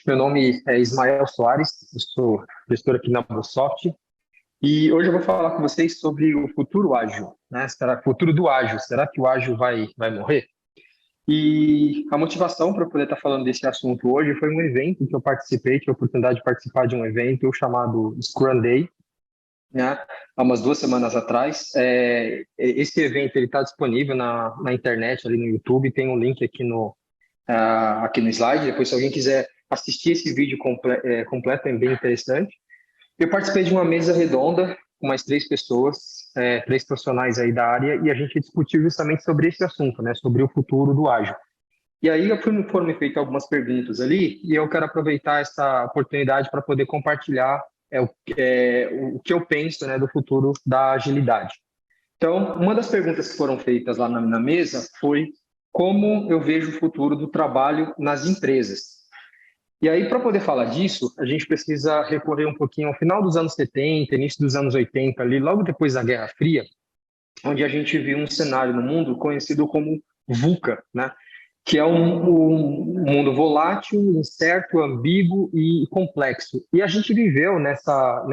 Meu nome é Ismael Soares, eu sou gestor aqui na Microsoft e hoje eu vou falar com vocês sobre o futuro ágil, né? O futuro do ágil? Será que o ágil vai morrer? E a motivação para eu poder estar falando desse assunto hoje foi um evento que eu participei, tive a oportunidade de participar de um evento chamado Scrum Day, né? Há umas 2 semanas atrás. Esse evento ele está disponível na internet, ali no YouTube, tem um link aqui no slide. Depois, se alguém quiser assistir esse vídeo completo, é bem interessante. Eu participei de uma mesa redonda com mais 3 pessoas, 3 profissionais aí da área, e a gente discutiu justamente sobre esse assunto, né, sobre o futuro do ágil. E aí foram me feitas algumas perguntas ali, e eu quero aproveitar essa oportunidade para poder compartilhar o que eu penso, né, do futuro da agilidade. Então, uma das perguntas que foram feitas lá na mesa foi como eu vejo o futuro do trabalho nas empresas. E aí, para poder falar disso, a gente precisa recorrer um pouquinho ao final dos anos 70, início dos anos 80, ali, logo depois da Guerra Fria, onde a gente viu um cenário no mundo conhecido como VUCA, né? Que é um mundo volátil, incerto, ambíguo e complexo. E a gente viveu nessa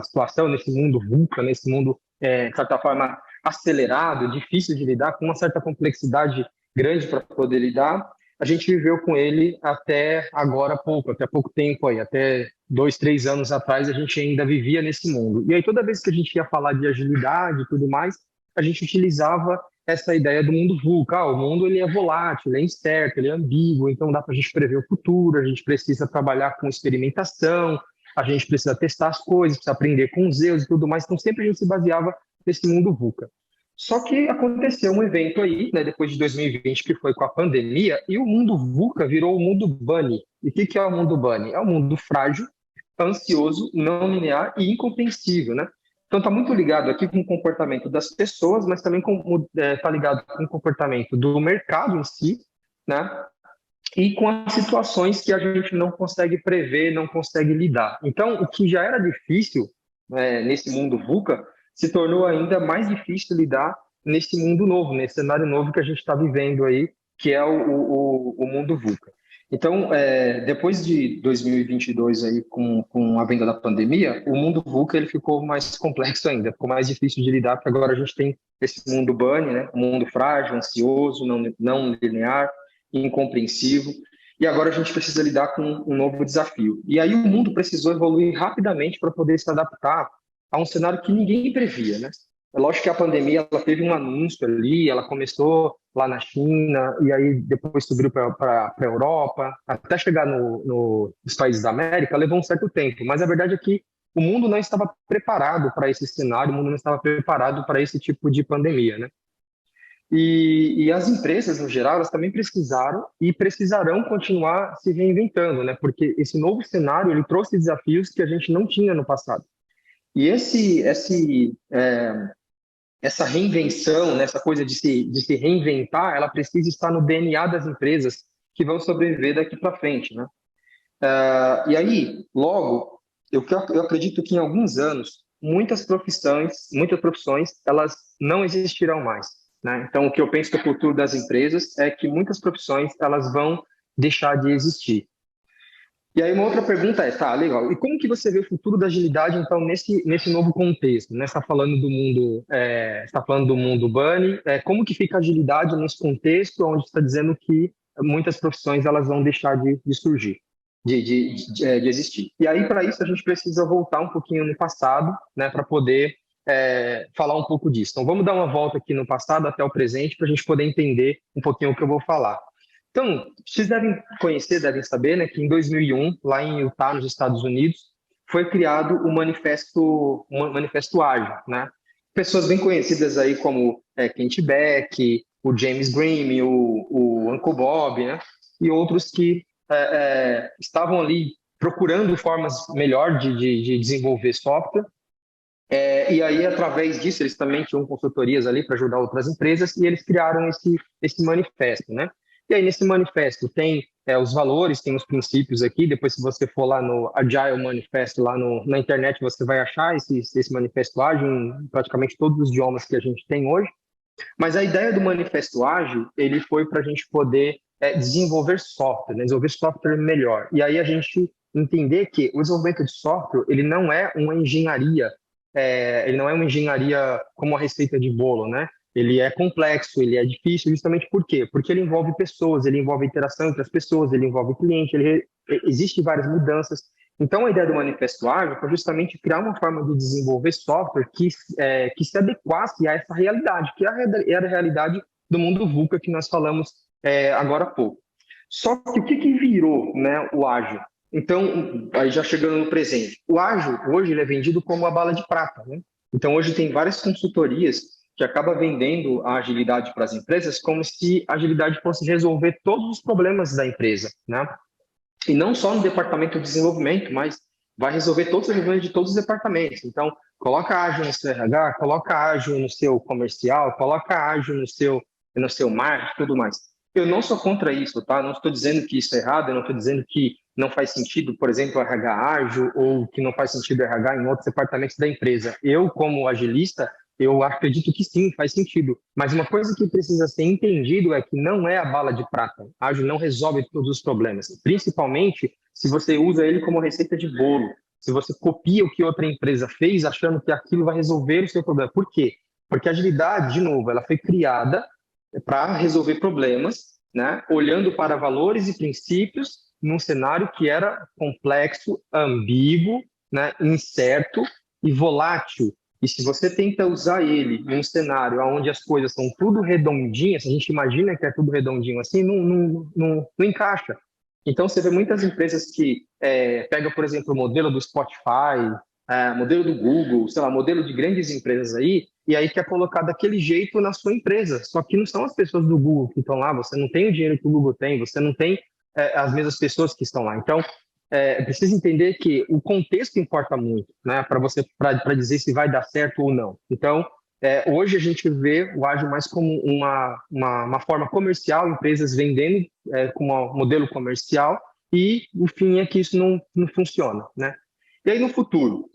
situação, nesse mundo VUCA, nesse mundo, de certa forma, acelerado, difícil de lidar, com uma certa complexidade grande para poder lidar. A gente viveu com ele até agora até pouco tempo aí, até 2, 3 anos atrás, a gente ainda vivia nesse mundo. E aí, toda vez que a gente ia falar de agilidade e tudo mais, a gente utilizava essa ideia do mundo VUCA. O mundo ele é volátil, ele é incerto, ele é ambíguo, então dá para a gente prever o futuro, a gente precisa trabalhar com experimentação, a gente precisa testar as coisas, precisa aprender com os erros e tudo mais, então sempre a gente se baseava nesse mundo VUCA. Só que aconteceu um evento aí, né, depois de 2020, que foi com a pandemia, e o mundo VUCA virou o mundo Bunny. E o que é o mundo Bunny? É um mundo frágil, ansioso, não linear e incompreensível, né? Então está muito ligado aqui com o comportamento das pessoas, mas também está ligado com o comportamento do mercado em si, né? E com as situações que a gente não consegue prever, não consegue lidar. Então, o que já era difícil, nesse mundo VUCA, se tornou ainda mais difícil lidar nesse mundo novo, nesse cenário novo que a gente está vivendo aí, que é o mundo VUCA. Então, depois de 2022 aí, com a vinda da pandemia, o mundo VUCA ele ficou mais complexo ainda, ficou mais difícil de lidar, porque agora a gente tem esse mundo bunny, né? Um mundo frágil, ansioso, não linear, incompreensivo, e agora a gente precisa lidar com um novo desafio. E aí o mundo precisou evoluir rapidamente para poder se adaptar a um cenário que ninguém previa, né? É lógico que a pandemia ela teve um anúncio ali, ela começou lá na China e aí depois subiu para a Europa, até chegar nos países da América, levou um certo tempo. Mas a verdade é que o mundo não estava preparado para esse cenário, o mundo não estava preparado para esse tipo de pandemia, né? E as empresas, no geral, elas também precisaram e precisarão continuar se reinventando, né? Porque esse novo cenário ele trouxe desafios que a gente não tinha no passado. E essa reinvenção, né, essa coisa de se reinventar, ela precisa estar no DNA das empresas que vão sobreviver daqui para frente, né? E aí, logo, eu acredito que em alguns anos, muitas profissões, elas não existirão mais, né? Então, o que eu penso do futuro das empresas é que muitas profissões, elas vão deixar de existir. E aí uma outra pergunta tá, legal, e como que você vê o futuro da agilidade, então, nesse novo contexto, né? Você está falando do mundo Bunny, como que fica a agilidade nesse contexto, onde está dizendo que muitas profissões elas vão deixar de surgir, de existir. E aí, para isso, a gente precisa voltar um pouquinho no passado, né, para poder falar um pouco disso. Então, vamos dar uma volta aqui no passado até o presente, para a gente poder entender um pouquinho o que eu vou falar. Então, vocês devem conhecer, devem saber, né, que em 2001, lá em Utah, nos Estados Unidos, foi criado o Manifesto Ágil, né? Pessoas bem conhecidas aí como Kent Beck, o James Graham, o Uncle Bob, né? E outros que estavam ali procurando formas melhor de desenvolver software. E aí, através disso, eles também tinham consultorias ali para ajudar outras empresas e eles criaram esse manifesto, né? E aí, nesse manifesto, tem os valores, tem os princípios aqui. Depois, se você for lá no Agile Manifesto, lá na internet, você vai achar esse manifesto ágil em praticamente todos os idiomas que a gente tem hoje. Mas a ideia do manifesto ágil, ele foi para a gente poder desenvolver software, né? Desenvolver software melhor. E aí a gente entender que o desenvolvimento de software, ele não é uma engenharia, ele não é uma engenharia como a receita de bolo, né? Ele é complexo, ele é difícil, justamente por quê? Porque ele envolve pessoas, ele envolve interação entre as pessoas, ele envolve cliente, existe várias mudanças. Então, a ideia do Manifesto Ágil foi justamente criar uma forma de desenvolver software que se adequasse a essa realidade, que era a realidade do mundo VUCA que nós falamos agora há pouco. Só que o que virou, né, o ágil? Então, aí já chegando no presente, o ágil hoje ele é vendido como a bala de prata, né? Então, hoje tem várias consultorias que acabam vendendo a agilidade para as empresas como se a agilidade fosse resolver todos os problemas da empresa, né? E não só no departamento de desenvolvimento, mas vai resolver todos os problemas de todos os departamentos. Então, coloca ágil no seu RH, coloca ágil no seu comercial, coloca ágil no seu marketing, tudo mais. Eu não sou contra isso, tá? Não estou dizendo que isso é errado, eu não estou dizendo que não faz sentido, por exemplo, RH ágil ou que não faz sentido RH em outros departamentos da empresa. Eu, como agilista, eu acredito que sim, faz sentido. Mas uma coisa que precisa ser entendido é que não é a bala de prata. Ágil não resolve todos os problemas, principalmente se você usa ele como receita de bolo. Se você copia o que outra empresa fez, achando que aquilo vai resolver o seu problema. Por quê? Porque a agilidade, de novo, ela foi criada para resolver problemas, né? Olhando para valores e princípios num cenário que era complexo, ambíguo, né? Incerto e volátil. E se você tenta usar ele em um cenário onde as coisas são tudo redondinhas, a gente imagina que é tudo redondinho assim, não encaixa. Então, você vê muitas empresas que pegam, por exemplo, o modelo do Spotify, modelo do Google, sei lá, modelo de grandes empresas aí, e aí quer colocar daquele jeito na sua empresa. Só que não são as pessoas do Google que estão lá, você não tem o dinheiro que o Google tem, você não tem as mesmas pessoas que estão lá. Então, precisa entender que o contexto importa muito, né, para dizer se vai dar certo ou não. Então, hoje a gente vê o ágil mais como uma forma comercial, empresas vendendo com um modelo comercial, e o fim é que isso não funciona, né? E aí no futuro,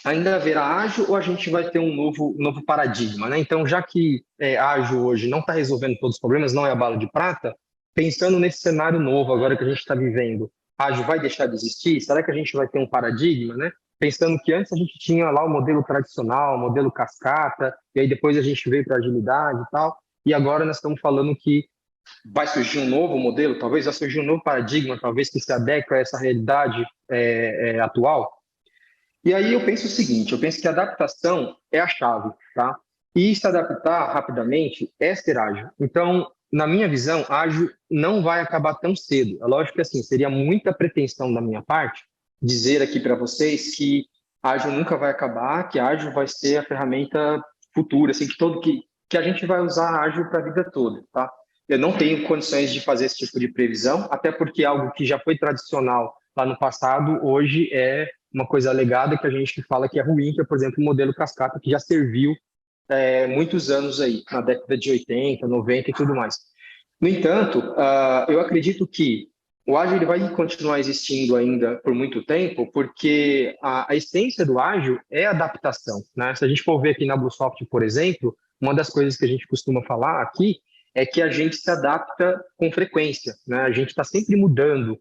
ainda haverá ágil ou a gente vai ter um novo paradigma, né? Então, já que ágil hoje não está resolvendo todos os problemas, não é a bala de prata, pensando nesse cenário novo agora que a gente está vivendo, ágil vai deixar de existir? Será que a gente vai ter um paradigma, né? Pensando que antes a gente tinha lá o modelo tradicional, o modelo cascata, e aí depois a gente veio para agilidade e tal, e agora nós estamos falando que vai surgir um novo modelo, talvez vai surgir um novo paradigma, talvez que se adeque a essa realidade atual. E aí eu penso o seguinte, eu penso que a adaptação é a chave, tá? E se adaptar rapidamente é ser ágil. Então, na minha visão, ágil não vai acabar tão cedo. É lógico que assim, seria muita pretensão da minha parte dizer aqui para vocês que ágil nunca vai acabar, que ágil vai ser a ferramenta futura, assim, que a gente vai usar ágil para a vida toda, tá? Eu não tenho condições de fazer esse tipo de previsão, até porque algo que já foi tradicional lá no passado, hoje é uma coisa alegada que a gente fala que é ruim, que é, por exemplo, o modelo cascata, que já serviu muitos anos aí, na década de 80, 90 e tudo mais. No entanto, eu acredito que o ágil ele vai continuar existindo ainda por muito tempo, porque a essência do ágil é adaptação, né? Se a gente for ver aqui na Bluesoft, por exemplo, uma das coisas que a gente costuma falar aqui é que a gente se adapta com frequência, né? A gente está sempre mudando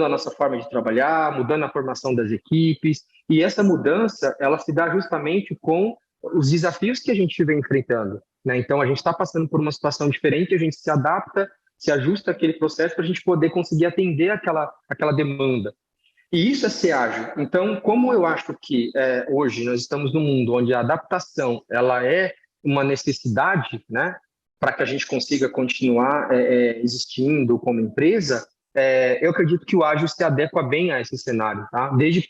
a nossa forma de trabalhar, mudando a formação das equipes, e essa mudança, ela se dá justamente com os desafios que a gente vem enfrentando, né? Então, a gente está passando por uma situação diferente, a gente se adapta, se ajusta àquele processo para a gente poder conseguir atender aquela demanda. E isso é ser ágil. Então, como eu acho que hoje nós estamos num mundo onde a adaptação ela é uma necessidade, né, para que a gente consiga continuar existindo como empresa, eu acredito que o ágil se adequa bem a esse cenário, tá?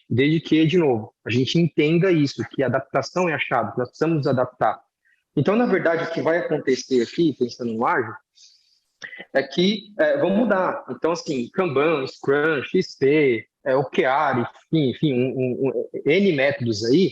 Desde que, de novo, a gente entenda isso, que a adaptação é a chave, que nós precisamos nos adaptar. Então, na verdade, o que vai acontecer aqui, pensando no ágil, é que vão mudar. Então, assim, Kanban, Scrum, XP, OKR, enfim N métodos aí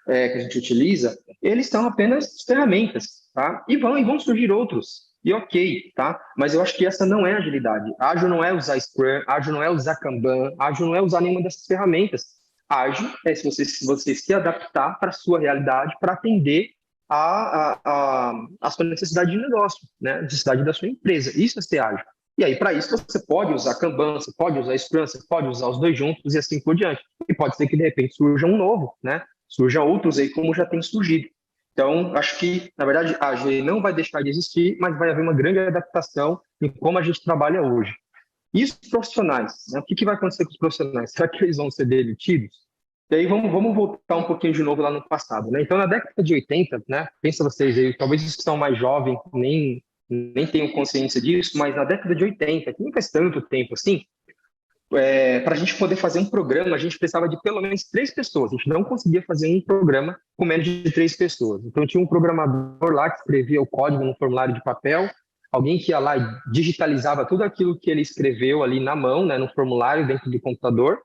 que a gente utiliza, eles são apenas ferramentas, tá? E vão surgir outros. E ok, tá? Mas eu acho que essa não é agilidade. Ágil não é usar Scrum, ágil não é usar Kanban, ágil não é usar nenhuma dessas ferramentas. Ágil é se você se adaptar para a sua realidade, para atender a sua necessidade de negócio, né? A necessidade da sua empresa. Isso é ser ágil. E aí, para isso, você pode usar Kanban, você pode usar Scrum, você pode usar os dois juntos e assim por diante. E pode ser que, de repente, surja um novo, né? Surja outros aí, como já tem surgido. Então, acho que, na verdade, a AG não vai deixar de existir, mas vai haver uma grande adaptação em como a gente trabalha hoje. E os profissionais, né? O que vai acontecer com os profissionais? Será que eles vão ser demitidos? E aí vamos voltar um pouquinho de novo lá no passado, né? Então, na década de 80, né? Pensa vocês aí, talvez os que são mais jovens nem tenham consciência disso, mas na década de 80, que não faz tanto tempo assim, para a gente poder fazer um programa, a gente precisava de pelo menos 3 pessoas. A gente não conseguia fazer um programa com menos de 3 pessoas. Então, tinha um programador lá que escrevia o código no formulário de papel, alguém que ia lá e digitalizava tudo aquilo que ele escreveu ali na mão, né, no formulário, dentro do computador,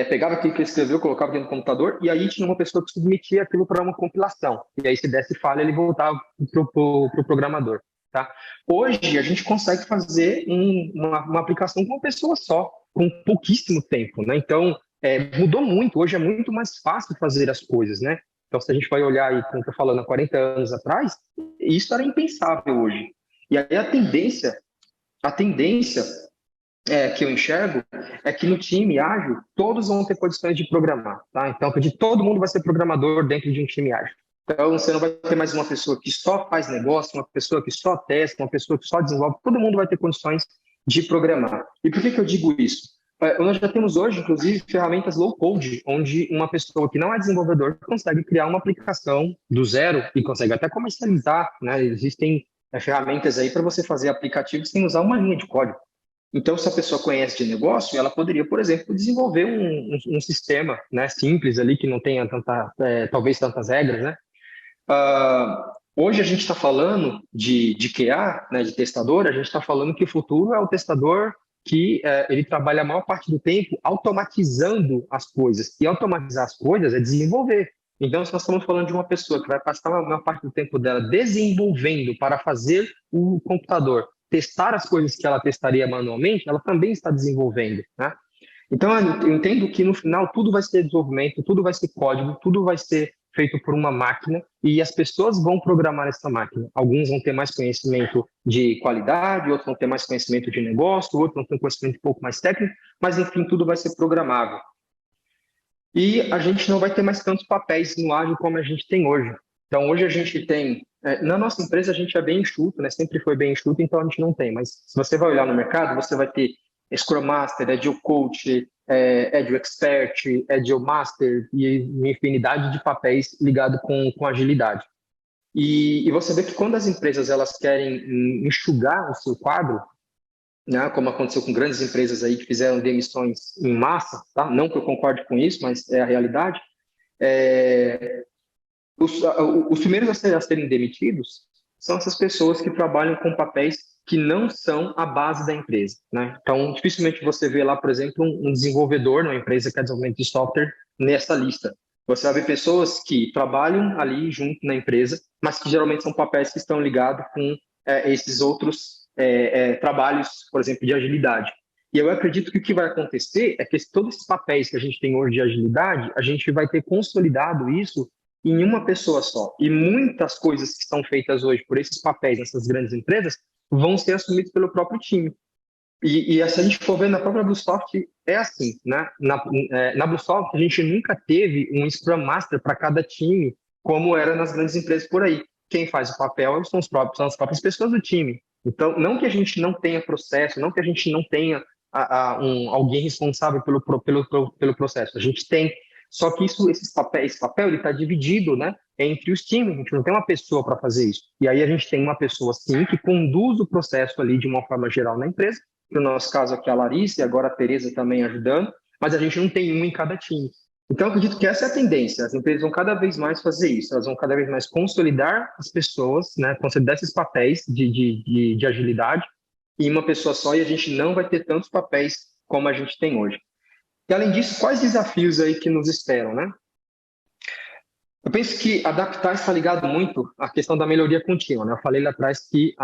pegava aquilo que ele escreveu, colocava dentro do computador, e aí tinha uma pessoa que submetia aquilo para uma compilação. E aí, se desse falha, ele voltava para o programador. Tá? Hoje, a gente consegue fazer uma aplicação com uma pessoa só, com pouquíssimo tempo, né? Então, mudou muito. Hoje é muito mais fácil fazer as coisas, né? Então, se a gente vai olhar aí, como eu estou falando, há 40 anos atrás, isso era impensável hoje. E aí a tendência que eu enxergo é que no time ágil, todos vão ter condições de programar, tá? Então, acredito que todo mundo vai ser programador dentro de um time ágil. Então, você não vai ter mais uma pessoa que só faz negócio, uma pessoa que só testa, uma pessoa que só desenvolve. Todo mundo vai ter condições de programar. E por que eu digo isso? Nós já temos hoje, inclusive, ferramentas low-code, onde uma pessoa que não é desenvolvedor consegue criar uma aplicação do zero e consegue até comercializar, né? Existem ferramentas aí para você fazer aplicativos sem usar uma linha de código. Então, se a pessoa conhece de negócio, ela poderia, por exemplo, desenvolver um sistema, né, simples ali, que não tenha talvez tantas regras, né? Hoje a gente está falando de QA, né, de testador, a gente está falando que o futuro é o testador que ele trabalha a maior parte do tempo automatizando as coisas. E automatizar as coisas é desenvolver. Então, se nós estamos falando de uma pessoa que vai passar a maior parte do tempo dela desenvolvendo para fazer o computador testar as coisas que ela testaria manualmente, ela também está desenvolvendo, né? Então, eu entendo que no final tudo vai ser desenvolvimento, tudo vai ser código, tudo vai ser feito por uma máquina e as pessoas vão programar essa máquina. Alguns vão ter mais conhecimento de qualidade, outros vão ter mais conhecimento de negócio, outros vão ter um conhecimento um pouco mais técnico, mas enfim, tudo vai ser programável. E a gente não vai ter mais tantos papéis no ágil como a gente tem hoje. Então, hoje a gente tem... na nossa empresa, a gente é bem enxuto, né? Sempre foi bem enxuto, então a gente não tem. Mas se você vai olhar no mercado, você vai ter Scrum Master, Agile Coach, Agile Expert, Agile Master e uma infinidade de papéis ligados com agilidade. E você vê que quando as empresas elas querem enxugar o seu quadro, né, como aconteceu com grandes empresas aí que fizeram demissões em massa, tá? Não que eu concorde com isso, mas é a realidade. Os primeiros a serem demitidos são essas pessoas que trabalham com papéis que não são a base da empresa, né? Então, dificilmente você vê lá, por exemplo, um desenvolvedor numa empresa que é desenvolvimento de software nessa lista. Você vai ver pessoas que trabalham ali junto na empresa, mas que geralmente são papéis que estão ligados com esses outros trabalhos, por exemplo, de agilidade. E eu acredito que o que vai acontecer é que todos esses papéis que a gente tem hoje de agilidade, a gente vai ter consolidado isso em uma pessoa só. E muitas coisas que são feitas hoje por esses papéis nessas grandes empresas vão ser assumidos pelo próprio time. E se a gente for ver na própria BlueSoft, é assim, né? Na BlueSoft, a gente nunca teve um Scrum Master para cada time, como era nas grandes empresas por aí. Quem faz o papel são as próprias pessoas do time. Então, não que a gente não tenha processo, não que a gente não tenha alguém responsável pelo processo. A gente tem. Só que esse papel ele está dividido, né, entre os times. A gente não tem uma pessoa para fazer isso. E aí a gente tem uma pessoa, sim, que conduz o processo ali de uma forma geral na empresa. No nosso caso aqui a Larissa e agora a Tereza também ajudando. Mas a gente não tem um em cada time. Então, eu acredito que essa é a tendência. As empresas vão cada vez mais fazer isso. Elas vão cada vez mais consolidar as pessoas, né, consolidar esses papéis de agilidade em uma pessoa só, e a gente não vai ter tantos papéis como a gente tem hoje. E, além disso, quais desafios aí que nos esperam, né? Eu penso que adaptar está ligado muito à questão da melhoria contínua, né? Eu falei lá atrás que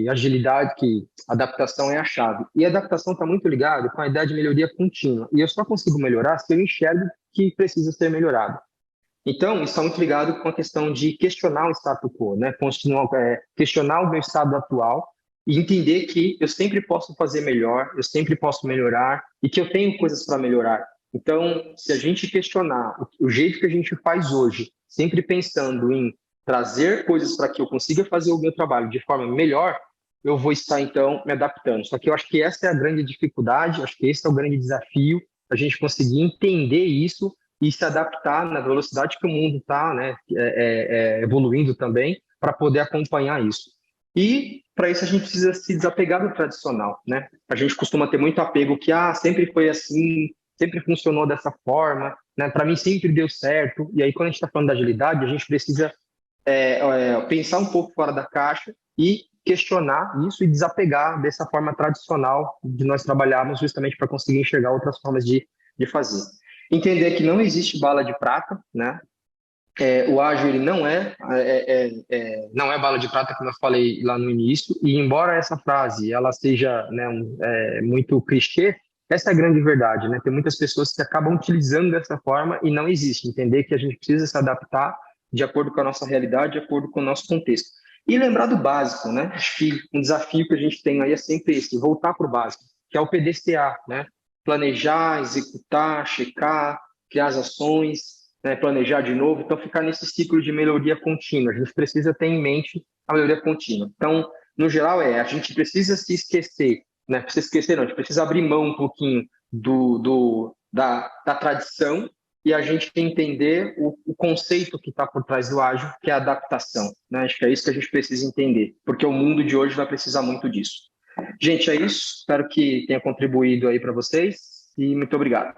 agilidade, que adaptação é a chave. E a adaptação está muito ligada com a ideia de melhoria contínua. E eu só consigo melhorar se eu enxergo que precisa ser melhorado. Então, isso está muito ligado com a questão de questionar o status quo, né? Questionar o meu estado atual e entender que eu sempre posso fazer melhor, eu sempre posso melhorar e que eu tenho coisas para melhorar. Então, se a gente questionar o jeito que a gente faz hoje, sempre pensando em trazer coisas para que eu consiga fazer o meu trabalho de forma melhor, eu vou estar, então, me adaptando. Só que eu acho que essa é a grande dificuldade, acho que esse é o grande desafio, a gente conseguir entender isso e se adaptar na velocidade que o mundo está, né, evoluindo também, para poder acompanhar isso. E, para isso, a gente precisa se desapegar do tradicional, né? A gente costuma ter muito apego que, sempre foi assim, sempre funcionou dessa forma, né? Para mim sempre deu certo. E aí, quando a gente está falando da agilidade, a gente precisa pensar um pouco fora da caixa e questionar isso e desapegar dessa forma tradicional de nós trabalharmos justamente para conseguir enxergar outras formas de fazer. Entender que não existe bala de prata, né? O ágil ele não é bala de prata, como eu falei lá no início, e embora essa frase ela seja, né, muito clichê, essa é a grande verdade, né? Tem muitas pessoas que acabam utilizando dessa forma e não existe. Entender que a gente precisa se adaptar de acordo com a nossa realidade, de acordo com o nosso contexto. E lembrar do básico, né? Acho que um desafio que a gente tem aí é sempre esse, voltar para o básico, que é o PDCA, né? Planejar, executar, checar, criar as ações, né, planejar de novo, então ficar nesse ciclo de melhoria contínua. A gente precisa ter em mente a melhoria contínua. Então, no geral, a gente precisa se esquecer, né? Precisa esquecer, não, a gente precisa abrir mão um pouquinho da tradição e a gente entender o conceito que está por trás do ágil, que é a adaptação, né? Acho que é isso que a gente precisa entender, porque o mundo de hoje vai precisar muito disso. Gente, é isso. Espero que tenha contribuído aí para vocês e muito obrigado.